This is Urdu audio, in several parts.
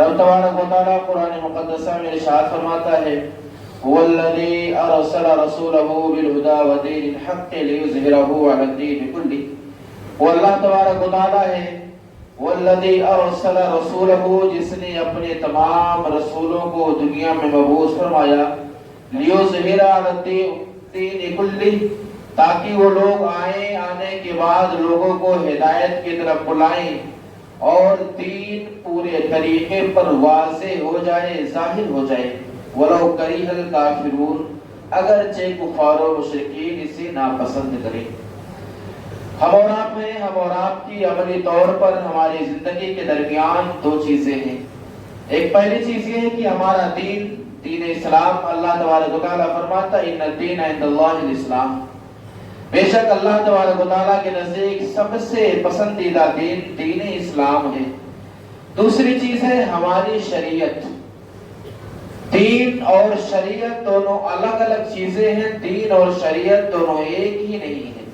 رب تبارک و تعالیٰ قرآن مقدسہ میں ارشاد فرماتا ہے هو الذي ارسل رسوله بالهدى ودين الحق ليظهره على الدين كله. وہ اللہ تبارک و تعالیٰ ہے هو الذي ارسل رسوله جس نے اپنے تمام رسولوں کو دنیا میں مبعوث فرمایا ليظهر على الدين كله تاکہ وہ لوگ آئیں آنے کے بعد لوگوں کو ہدایت کی طرف بلائیں اور دین پورے طریقے پر واضح ہو جائے ظاہر ہو جائے وَلَوْ كَرِهَ الْكَافِرُونَ اگرچہ کفار و مشرکین اسے ناپسند کریں. ہم اور آپ کی عملی طور پر ہماری زندگی کے درمیان دو چیزیں ہیں. ایک پہلی چیز یہ ہے کہ ہمارا دین اسلام. اللہ تبارک و تعالیٰ فرماتا ہے ان الدین عند اللہ الاسلام. بے شک اللہ تبارک و تعالیٰ کے نزدیک سب سے پسندیدہ دین اسلام ہے. دوسری چیز ہے ہماری شریعت. دین اور شریعت دونوں الگ الگ چیزیں ہیں. دین اور شریعت دونوں ایک ہی نہیں ہیں.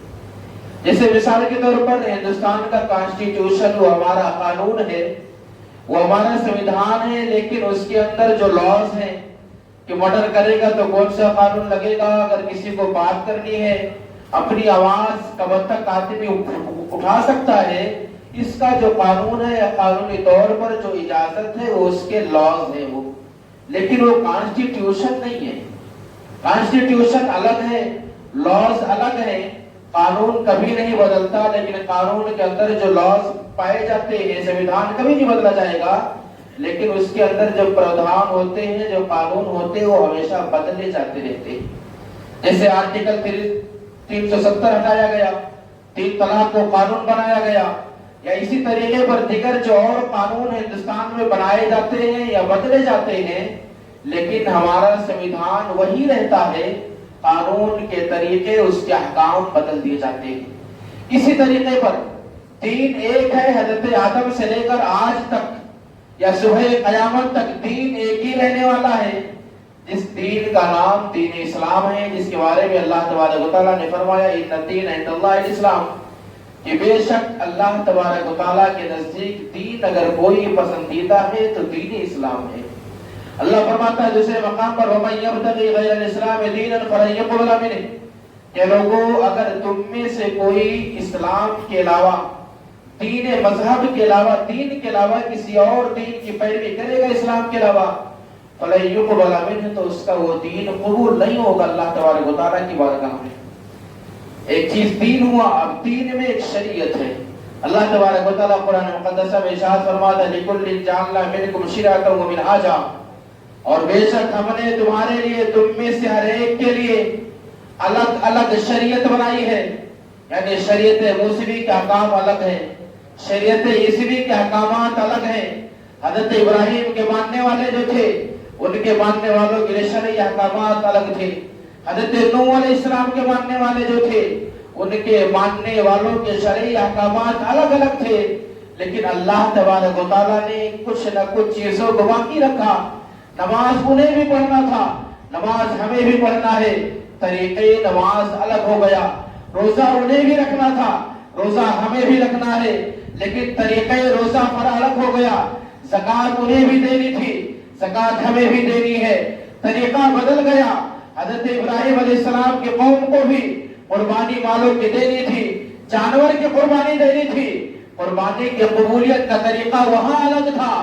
جیسے مثال کے طور پر ہندوستان کا کانسٹیٹیوشن وہ ہمارا قانون ہے, وہ ہمارا سمویدھان ہے, لیکن اس کے اندر جو لاز ہیں کہ مرڈر کرے گا تو کون سا قانون لگے گا, اگر کسی کو بات کرنی ہے اپنی آواز کب تک آدمی اٹھا سکتا ہے, اس کا جو قانون ہے قانونی طور پر جو اجازت ہے وہ اس کے لاز ہیں وہ, لیکن وہ کانسٹیٹیوشن نہیں ہے. کانسٹیٹیوشن الگ ہے, لاز الگ ہے. قانون کبھی نہیں بدلتا, لیکن قانون کے اندر جو لاز پائے جاتے ہیں, سمویدھان کبھی نہیں بدلا جائے گا, لیکن اس کے اندر جو پرودھان ہوتے ہیں, جو قانون ہوتے ہیں, وہ ہمیشہ بدلے جاتے رہتے ہیں. جیسے آرٹیکل 370 ہٹایا گیا, 3 طلاق کو قانون بنایا گیا, یا اسی طریقے پر دیگر جو اور قانون ہندوستان میں بنائے جاتے ہیں یا بدلے جاتے ہیں, لیکن ہمارا سمویدھان وہی رہتا ہے. قانون کے طریقے, اس کے احکام بدل دیے جاتے ہیں. اسی طریقے پر دین ایک ہے. حضرت آدم سے لے کر آج تک یا صبح قیامت تک دین ایک ہی رہنے والا ہے, جس دین کا نام دین اسلام ہے, جس کے بارے میں اللہ تبارک و تعالیٰ نے فرمایا ان الدین عند اللہ الاسلام, کہ بے شک اللہ تبارک و تعالیٰ کے نزدیک دین اگر کوئی پسندیدہ ہے تو دین اسلام ہے. اللہ فرماتا ہے دوسرے مقام پر وَمَن يَبْتَغِ غَيْرَ الْإِسْلَامِ دِينًا فَلَن يُقْبَلَ مِنْهُ, کہ لوگوں اگر تم میں سے کوئی اسلام کے علاوہ, دین مذہب کے علاوہ, دین کے علاوہ کسی اور دین کی پیروی کرے گا اسلام کے علاوہ, فَلَن يُقْبَلَ مِنْهُ, تو اس کا وہ دین قبول نہیں ہوگا اللہ تبارک و تعالیٰ کی بارگاہ میں. ایک چیز دین ہوا, اب دین میں ایک شریعت ہے. اللہ تبارک و تعالیٰ قرآن مقدسہ میں ارشاد فرماتا ہے لِكُلٍّ جَعَلْنَا مِنْكُمْ شِرْعَةً وَمِنْهَاجًا, اور بے شک ہم نے تمہارے لیے, تم میں سے ہر ایک کے لیے الگ الگ شریعت بنائی ہے. یعنی شریعت موسوی کے احکام الگ ہیں, شریعت عیسوی کے احکامات الگ ہیں. حضرت ابراہیم کے ماننے والے جو تھے ان کے ماننے والوں کے لیے شرعی احکامات الگ تھے. حضرت نوح علیہ السلام کے ماننے والے جو تھے ان کے ماننے والوں کے شرعی احکامات الگ الگ تھے. لیکن اللہ تبارک و تعالیٰ نے کچھ نہ کچھ چیزوں کو باقی رکھا. نماز انہیں بھی پڑھنا تھا, نماز ہمیں بھی پڑھنا ہے, طریقے نماز الگ ہو گیا. روزہ انہیں بھی رکھنا تھا, روزہ ہمیں بھی رکھنا ہے, لیکن طریقے روزہ پر الگ ہو گیا. زکوٰۃ انہیں بھی دینی تھی, زکوٰۃ ہمیں بھی دینی ہے, طریقہ بدل گیا. حضرت ابراہیم علیہ السلام کے قوم کو بھی قربانی مالوں کی دینی تھی, جانور کی قربانی دینی تھی. قربانی کی قبولیت کا طریقہ وہاں الگ تھا,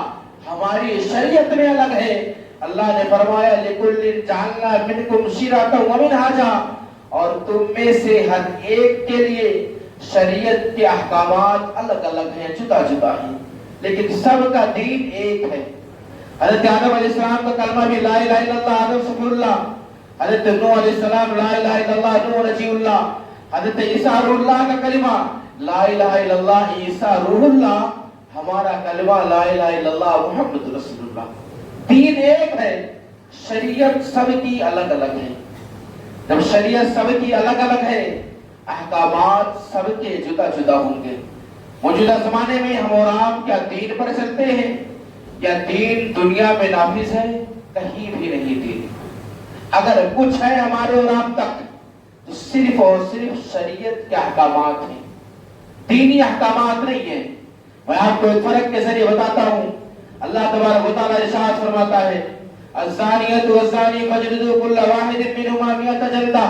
ہماری شریعت میں الگ ہے. اللہ نے فرمایا لِكُلٍّ جَعَلْنَا مِنْكُمْ شِرْعَةً وَمِنْهَاجًا, اور تم میں سے ہر ایک کے لیے شریعت کے احکامات الگ الگ ہیں, جدا جدا ہیں, لیکن سب کا دین ایک ہے. حضرت آدم علیہ السلام کا کلمہ بھی لا الہ الا اللہ آدم سفر اللہ. حضرت نوح علیہ السلام لا الہ الا اللہ نوح نجی اللہ. حضرت عیسیٰ روح اللہ کا کلمہ لا الہ الا اللہ عیسیٰ روح اللہ. ہمارا کلمہ لا الہ الا اللہ محمد رسول اللہ. دین ایک ہے, شریعت سب کی الگ الگ ہے. جب شریعت سب کی الگ الگ ہے, احکامات سب کے جدا جدا ہوں گے. موجودہ زمانے میں ہم اور آپ کیا دین پر چلتے ہیں, یا دین دنیا میں نافذ ہے؟ کہیں بھی نہیں دین. اگر کچھ ہے ہمارے اور آپ تک تو صرف اور صرف شریعت کے احکامات ہیں, دینی احکامات نہیں ہیں. میں آپ کو ایک فرق کے ذریعے بتاتا ہوں. اللہ تبارک و تعالیٰ ارشاد فرماتا ہے الزانیۃ والزانی فاجلدوا کل واحد منہما مئۃ جلدہ،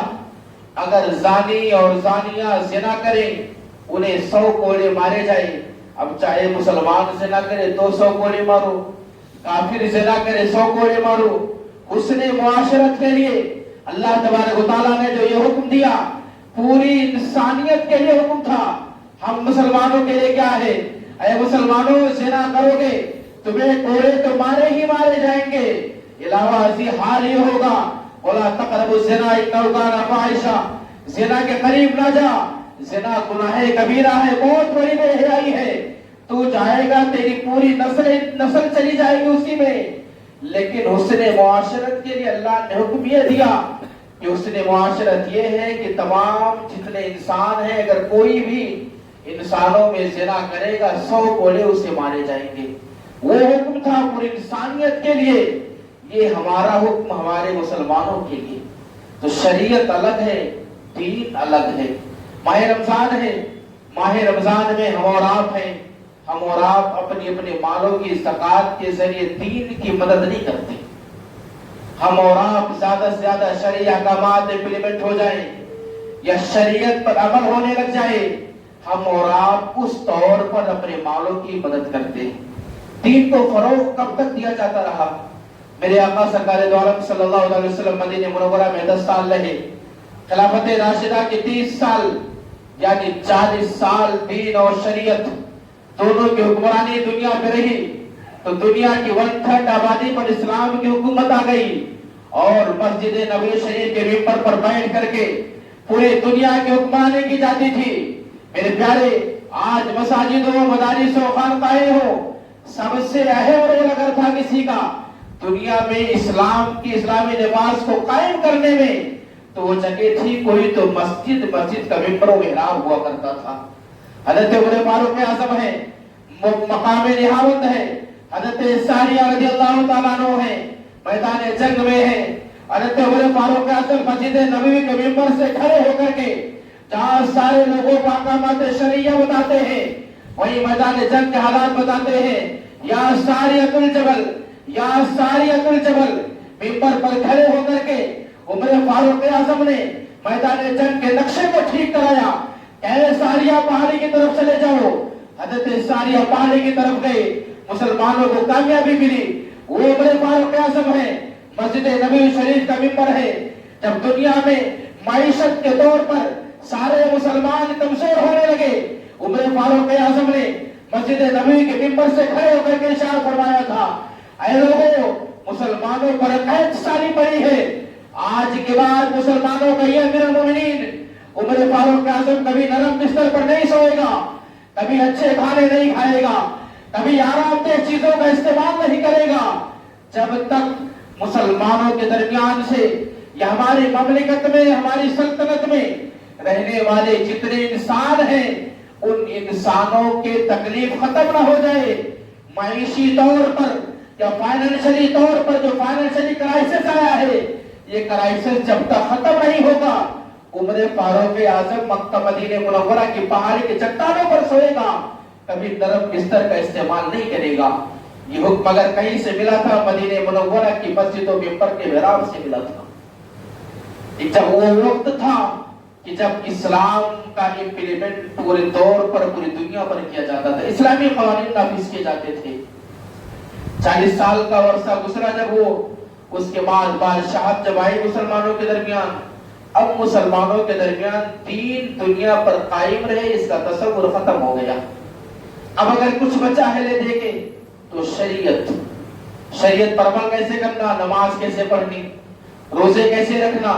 اگر زانی اور زانیہ زنا کریں انہیں 100 کوڑے مارے جائیں۔ اب چاہے مسلمان زنا کرے تو 100 کوڑے مارو، کافر زنا کرے 100 کوڑے مارو۔ حسن معاشرت کے لیے اللہ تبارک و تعالیٰ نے جو یہ حکم دیا پوری انسانیت کے لیے حکم تھا۔ ہم مسلمانوں کے لیے کیا ہے؟ اے مسلمانوں، زنا کرو گے تمہیں کوڑے تو مارے ہی مارے جائیں گے، علاوہ ازیں حال یہ ہوگا وَلَا تَقْرَبُوا الزِّنَا إِنَّهُ كَانَ فَاحِشًا، زنا کے قریب نہ جا، زنا گناہ کبیرہ ہے، بہت بڑی بے حیائی ہے، تو جائے گا تیری پوری نسل چلی جائے گی اسی میں۔ لیکن حسن معاشرت کے لیے اللہ نے حکم یہ دیا کہ حسن معاشرت یہ ہے کہ تمام جتنے انسان ہیں اگر کوئی بھی انسانوں میں زنا کرے گا 100 کوڑے اسے مارے جائیں گے۔ وہ حکم تھا پوری انسانیت کے لیے، یہ ہمارا حکم ہمارے مسلمانوں کے لیے۔ تو شریعت الگ ہے، دین الگ ہے۔ ماہ رمضان ہے، ماہ رمضان میں ہم اور آپ ہیں، ہم اور آپ اپنی اپنے مالوں کی زکوٰۃ کے ذریعے دین کی مدد نہیں کرتے۔ ہم اور آپ زیادہ سے زیادہ شرعی احکامات امپلیمنٹ ہو جائیں یا شریعت پر عمل ہونے لگ جائے، ہم اور آپ اس طور پر اپنے مالوں کی مدد کرتے ہیں۔ دین کو فروغ کب تک دیا جاتا رہا؟ میرے آقا سرکار دو عالم صلی اللہ علیہ وسلم مدینہ منورہ میں 10 سال رہے، خلافت راشدہ کے 30 سال یعنی 40 سال دین اور شریعت دونوں کی حکمرانی دنیا پہ رہی، تو دنیا کی 1/3 آبادی پر اسلام کی حکومت آ گئی، اور مسجد نبوی شریف کے ممبر پر بیٹھ کر کے پوری دنیا کی حکمرانی کی جاتی تھی۔ میرے پیارے، آج مساجد ہو، مدارس ہو، خانقاہیں ہو، سب سے اہم رول اگر تھا کسی کا دنیا میں اسلام کی اسلامی لباس کو قائم کرنے میں، تو وہ جگہ تھی کوئی تو مسجد کا ممبر و محراب ہوا کرتا تھا۔ حضرت عمر فاروق اعظم ہے، مقام نہاوند ہے، حضرت ساریہ رضی اللہ تعالیٰ عنہ ہے، میدان جنگ میں ہے۔ حضرت عمر فاروق اعظم مسجد نبوی کے ممبر سے کھڑے ہو کر کے جہاں سارے لوگوں کو احکامات شرعیہ بتاتے ہیں، وہی میدان جنگ کے حالات بتاتے ہیں۔ یا ساریۃ الجبل، یا ساریۃ الجبل، ممبر پر کھڑے ہو کر کے عمر فاروق اعظم نے میدان جنگ کے نقشے کو ٹھیک کرایا، اے ساریہ پہاڑی کی طرف چلے جاؤ۔ حضرت ساریہ پہاڑی کی طرف گئے، مسلمانوں کو کامیابی ملی۔ وہ عمر فاروق اعظم ہے، مسجد نبوی شریف کا ممبر ہے۔ جب دنیا میں معیشت کے طور پر سارے مسلمان کمزور ہونے لگے، عمر فاروق اعظم نے مسجد نبوی کے ممبر سے کھڑے ہو کر کے ارشاد فرمایا تھا، اے لوگوں، مسلمانوں پر قحط ساری پڑی ہے، آج کے بعد مسلمانوں کا یہ امیر المومنین عمر فاروق اعظم کبھی نرم بستر پر نہیں سوئے گا، کبھی اچھے کھانے نہیں کھائے گا، کبھی آرام دہ چیزوں کا استعمال نہیں کرے گا، جب تک مسلمانوں کے درمیان سے یا ہماری مملکت میں، ہماری سلطنت میں رہنے والے جتنے انسان ہیں ان انسانوں کے تکلیف ختم نہ ہو جائے۔ معیشی طور پر یا فائنینشلی طور پر جو فائنینشلی کرائسس آیا ہے، یہ کرائسس جب تک ختم نہیں ہوگا، عمر فاروق اعظم مکہ مدینہ منورہ کی پہاڑی کے چٹانوں پر سوئے گا، کبھی نرم بستر کا استعمال نہیں کرے گا۔ یہ حکم اگر کہیں سے ملا تھا، مدینہ منورہ کی مسجد و ممبر کے محراب سے ملا تھا۔ جب وہ وقت تھا کہ جب اسلام کا امپلیمنٹ پورے طور پر پوری دنیا پر کیا جاتا تھا، اسلامی قوانین نافذ کیے جاتے تھے۔ 40 سال کا عرصہ گزرا جب وہ، اس کے بعد بادشاہت جب آئی مسلمانوں کے درمیان، اب مسلمانوں کے درمیان دین دنیا پر قائم رہے اس کا تصور ختم ہو گیا۔ اب اگر کچھ بچہ ہے لے دیکھے تو شریعت پر عمل کیسے کرنا، نماز کیسے پڑھنی، روزے کیسے رکھنا،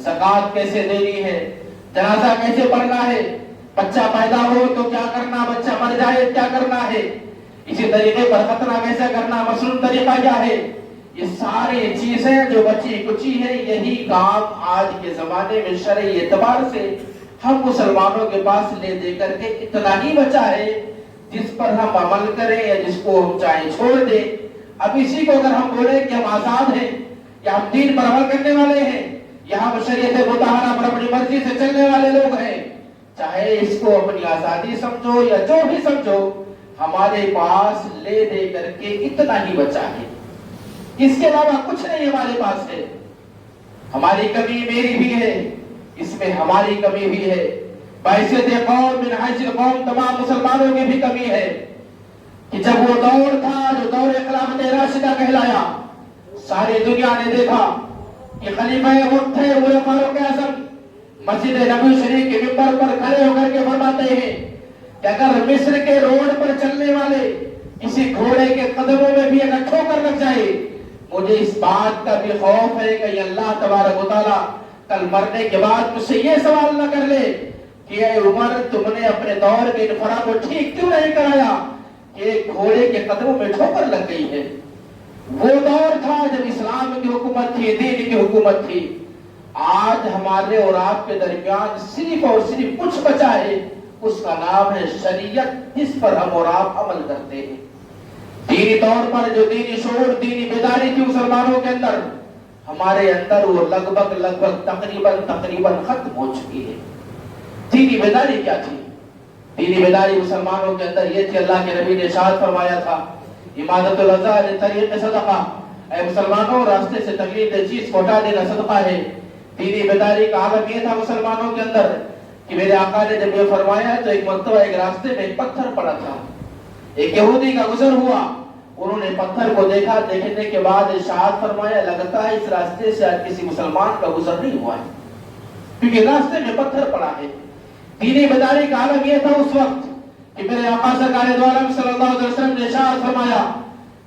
زکوٰۃ کیسے دینی ہے، جنازہ کیسے پڑھنا ہے، بچہ پیدا ہو تو کیا کرنا، بچہ مر جائے کیا کرنا ہے، اسی طریقے پر ختنہ کیسے کرنا، مسنون طریقہ کیا ہے، یہ ساری چیزیں جو بچی کچی ہیں، یہی کام آج کے زمانے میں شرعی اعتبار سے ہم مسلمانوں کے پاس لے دے کر کے اتنا ہی بچا ہے جس پر ہم عمل کریں یا جس کو ہم چاہیں چھوڑ دیں۔ اب اسی کو اگر ہم بولیں کہ ہم آزاد ہیں یا ہم دین پر عمل کرنے والے ہیں یا ہم شریعت مطہرہ پر اپنی مرضی سے چلنے والے لوگ ہیں، چاہے اس کو اپنی آزادی سمجھو یا جو بھی سمجھو، ہمارے پاس لے دے کر کے اتنا ہی بچا ہے، اس کے علاوہ کچھ نہیں ہمارے پاس ہے۔ ہماری کمی میری بھی ہے، اس میں ہماری کمی بھی ہے، بحیثیت قوم من حیث القوم تمام مسلمانوں کی بھی کمی ہے کہ جب وہ دور تھا جو دور خلافت راشدہ کہلایا، ساری دنیا نے دیکھا کہ خلیفہ وقت تھے عمر فاروق اعظم مسجد نبوی شریف کے ممبر پر کھڑے ہو کر کے فرماتے ہیں کہ اگر مصر کے روڈ پر چلنے والے کسی گھوڑے کے قدموں میں بھی اگر ٹھوکر لگ جائے، مجھے اس بات کا بھی خوف ہے کہ اللہ تبارک و تعالیٰ کل مرنے کے بعد مجھ سے یہ سوال نہ کر لے کہ اے عمر تم نے اپنے دور کے انفراد کو ٹھیک کیوں نہیں کرایا کہ ایک گھوڑے کے قدموں میں ٹھوکر لگ گئی ہے۔ وہ دور تھا جب اسلام کی حکومت تھی، دین کی حکومت تھی۔ آج ہمارے اور آپ کے درمیان صرف اور صرف کچھ بچا ہے، اس کا نام ہے شریعت، جس پر ہم اور آپ عمل کرتے ہیں۔ دینی طور پر جو دینی شعور، دینی بیداری تھی مسلمانوں کے اندر، ہمارے اندر وہ لگ بھگ تقریباً ختم ہو چکی ہے۔ دینی بیداری کیا تھی؟ دینی بیداری مسلمانوں کے اندر یہ تھی، اللہ کے نبی نے ارشاد فرمایا تھا امادۃ الاذى طریق صدقہ، اے مسلمانوں راستے سے تکلیف دہ چیز کو ہٹا دینا صدقہ ہے۔ دینی بیداری کا عالم یہ تھا مسلمانوں کے اندر کہ میرے آقا نے جب یہ فرمایا تو ایک مرتبہ ایک راستے میں ایک پتھر پڑا تھا، ایک یہودی کا گزر ہوا، انہوں نے پتھر کو دیکھا، دیکھنے کے بعد ارشاد فرمایا لگتا ہے اس راستے سے آج کسی مسلمان کا گزر نہیں ہوا ہے، کیونکہ راستے میں پتھر پڑا ہے۔ دینی بیداری کا عالم یہ تھا اس وقت کہ میرے آقا سرکار دو عالم صلی اللہ علیہ وسلم نے ارشاد فرمایا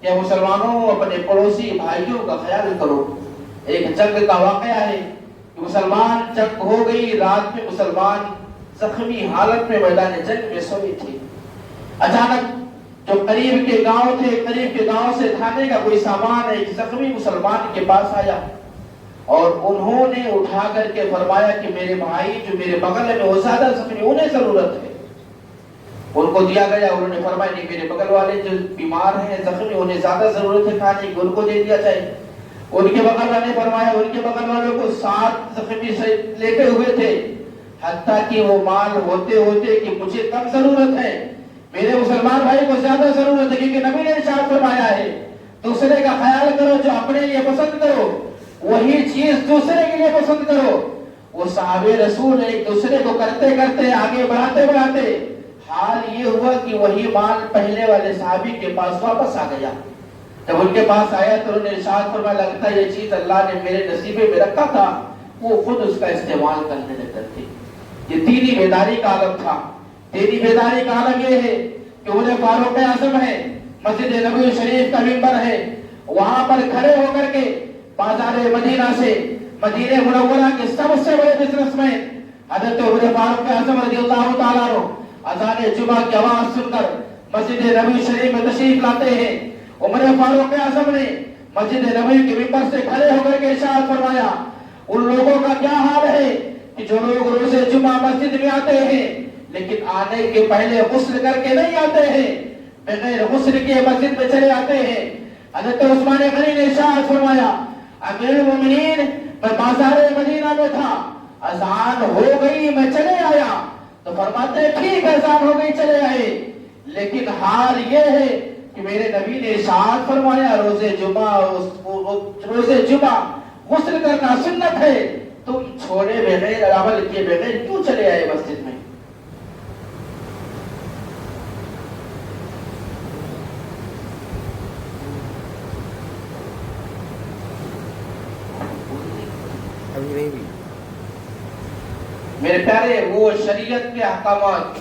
کہ مسلمانوں اپنے پڑوسی بھائیوں کا خیال کرو۔ ایک جنگ کا واقعہ ہے کہ مسلمان جنگ ہو گئی، رات میں مسلمان زخمی حالت میں میدان جنگ میں سوئے تھے۔ اچانک جو قریب کے گاؤں تھے، قریب کے گاؤں سے کھانے کا کوئی سامان ایک زخمی مسلمان کے پاس آیا اور انہوں نے اٹھا کر کے فرمایا کہ میرے بھائی جو میرے بغل میں وہ زیادہ زخمی، انہیں ضرورت ہے۔ ان کو دیا گیا، انہوں نے فرمایا نہیں میرے بغل والے جو بیمار ہیں زخمی انہیں زیادہ ضرورت ہے کھانے کی، ان کو دے دیا جائے۔ ان کے بغل والے فرمایا ان کے بغل والوں کو 7 زخمی سے لے کے ہوئے تھے، حتیٰ کہ وہ مال ہوتے ہوتے کہ مجھے کم ضرورت ہے، میرے مسلمان بھائی کو زیادہ ضرورت ہے، کیونکہ نبی نے ارشاد فرمایا ہے دوسرے کا خیال کرو، جو اپنے لیے پسند کرو وہی چیز دوسرے کے لیے پسند کرو۔ وہ صحابہ رسول ایک دوسرے کو کرتے کرتے آگے بڑھاتے بڑھاتے حال یہ ہوا کہ وہی مال پہلے والے صحابی کے پاس واپس آ گیا۔ جب ان کے پاس آیا تو انہوں نے ارشاد فرمایا لگتا ہے یہ چیز اللہ نے میرے نصیبے میں رکھا تھا، وہ خود اس کا استعمال کرنے لگے تھے۔ یہ دینی بیداری کا عالم تھا۔ دینی بیداری کا عالم یہ ہے کہ عمر فاروق اعظم ہے، مسجد نبوی شریف کا ممبر ہے، وہاں پر کھڑے ہو کر کے بازار مدینہ سے مدینہ منورہ کے سب سے بڑے بزنس مین حضرت عمر فاروق اعظم رضی اللہ تعالیٰ عنہ اذان جمعہ کی آواز سن کر مسجد نبوی شریف میں تشریف لاتے ہیں۔ عمر فاروق اعظم نے مسجد نبوی کے ممبر سے کھڑے ہو کر کے ارشاد فرمایا ان لوگوں کا کیا حال ہے کہ جو لوگ روز جمعہ مسجد میں آتے ہیں لیکن آنے کے پہلے غسل کر کے نہیں آتے ہیں، بغیر غسل کے مسجد میں چلے آتے ہیں۔ حضرت عثمان غنی نے ارشاد فرمایا امیر المومنین میں بازار مدینہ میں تھا، اذان ہو گئی میں چلے آیا، تو فرماتے ہیں ٹھیک اذان ہو گئی چلے آئے، لیکن حال یہ ہے کہ میرے نبی نے ارشاد فرمایا روز جمعہ غسل کرنا سنت ہے، تم چھوڑے بغیر عمل کیے بغیر کیوں چلے آئے مسجد میں؟ میرے پیارے وہ شریعت کے احکامات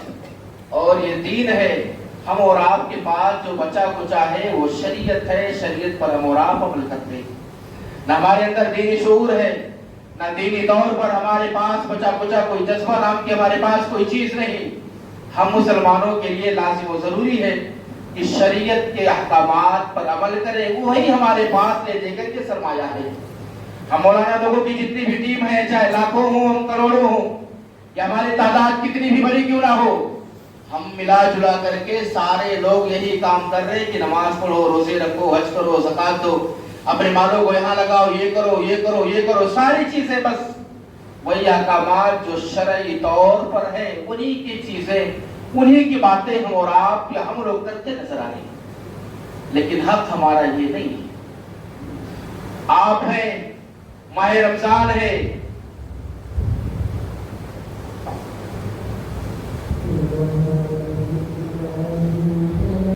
اور یہ دین ہے، ہم اور آپ کے پاس جو بچا کچا ہے وہ شریعت ہے، شریعت پر ہم اور آپ عمل کرتے ہیں۔ نہ ہمارے اندر دینی شعور ہے، نہ دینی طور پر ہمارے پاس بچا کچا کوئی جذبہ نام کی ہمارے پاس کوئی چیز نہیں۔ ہم مسلمانوں کے لیے لازم و ضروری ہے کہ شریعت کے احکامات پر عمل کریں، وہی ہمارے پاس لے دے کر کے سرمایہ ہے۔ ہم مولانا لوگوں کی جتنی بھی ٹیم ہے، چاہے لاکھوں ہوں کروڑوں ہوں یا ہماری تعداد کتنی بھی بڑی کیوں نہ ہو، ہم ملا جلا کر کے سارے لوگ یہی کام کر رہے ہیں کہ نماز پڑھو، روزے رکھو، حج کرو، زکات دو، اپنے مالوں کو یہاں لگاؤ، یہ کرو یہ کرو یہ کرو، ساری چیزیں بس وہی احکامات جو شرعی طور پر ہیں انہی کی چیزیں انہیں کی باتیں ہم اور آپ یا ہم لوگ کرتے نظر آ رہے ہیں، لیکن حق ہمارا یہ نہیں ہے۔ آپ ہیں، ماہ رمضان ہے،